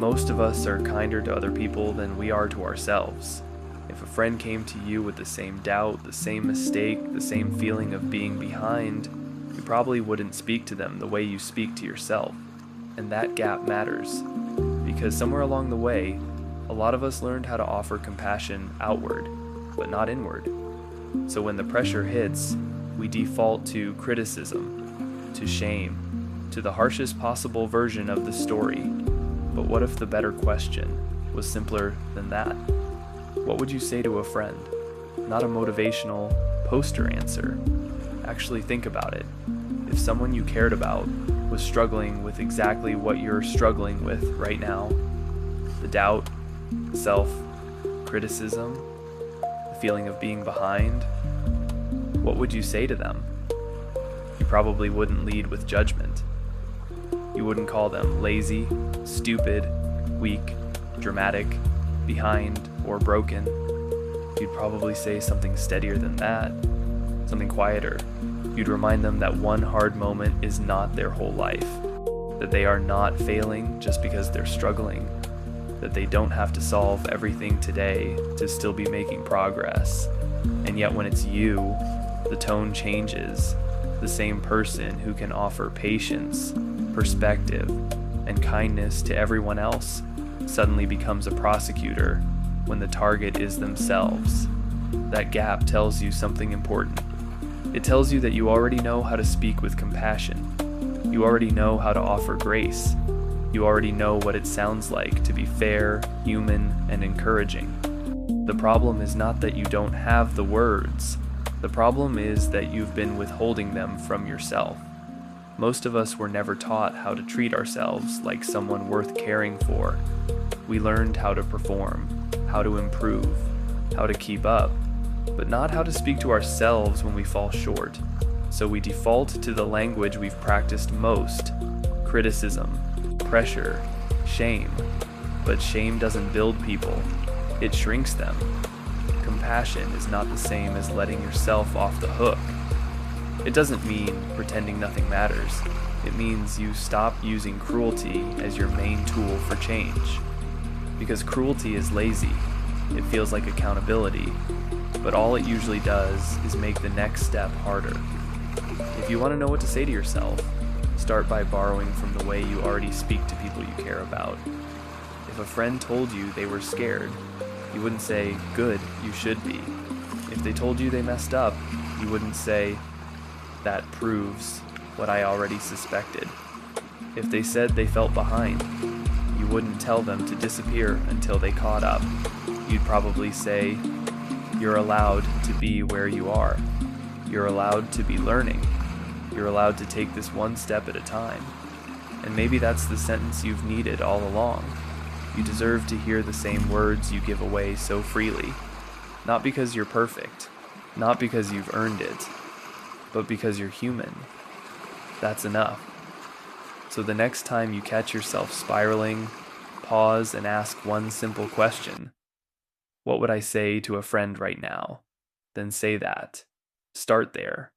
Most of us are kinder to other people than we are to ourselves. If a friend came to you with the same doubt, the same mistake, the same feeling of being behind, you probably wouldn't speak to them the way you speak to yourself. And that gap matters, because somewhere along the way, a lot of us learned how to offer compassion outward, but not inward. So when the pressure hits, we default to criticism, to shame, to the harshest possible version of the story. But what if the better question was simpler than that? What would you say to a friend? Not a motivational poster answer. Actually think about it. If someone you cared about was struggling with exactly what you're struggling with right now, the doubt, self-criticism, the feeling of being behind, what would you say to them? You probably wouldn't lead with judgment. You wouldn't call them lazy, stupid, weak, dramatic, behind, or broken. You'd probably say something steadier than that, something quieter. You'd remind them that one hard moment is not their whole life, that they are not failing just because they're struggling, that they don't have to solve everything today to still be making progress. And yet when it's you, the tone changes. The same person who can offer patience, perspective, and kindness to everyone else suddenly becomes a prosecutor when the target is themselves. That gap tells you something important. It tells you that you already know how to speak with compassion. You already know how to offer grace. You already know what it sounds like to be fair, human, and encouraging. The problem is not that you don't have the words. The problem is that you've been withholding them from yourself. Most of us were never taught how to treat ourselves like someone worth caring for. We learned how to perform, how to improve, how to keep up, but not how to speak to ourselves when we fall short. So we default to the language we've practiced most: criticism, pressure, shame. But shame doesn't build people, it shrinks them. Compassion is not the same as letting yourself off the hook. It doesn't mean pretending nothing matters. It means you stop using cruelty as your main tool for change. Because cruelty is lazy. It feels like accountability, but all it usually does is make the next step harder. If you want to know what to say to yourself, start by borrowing from the way you already speak to people you care about. If a friend told you they were scared, you wouldn't say, "Good, you should be." If they told you they messed up, you wouldn't say, "That proves what I already suspected." If they said they felt behind, you wouldn't tell them to disappear until they caught up. You'd probably say, "You're allowed to be where you are. You're allowed to be learning. You're allowed to take this one step at a time." And maybe that's the sentence you've needed all along. You deserve to hear the same words you give away so freely. Not because you're perfect, not because you've earned it, but because you're human. That's enough. So the next time you catch yourself spiraling, pause and ask one simple question. What would I say to a friend right now? Then say that. Start there.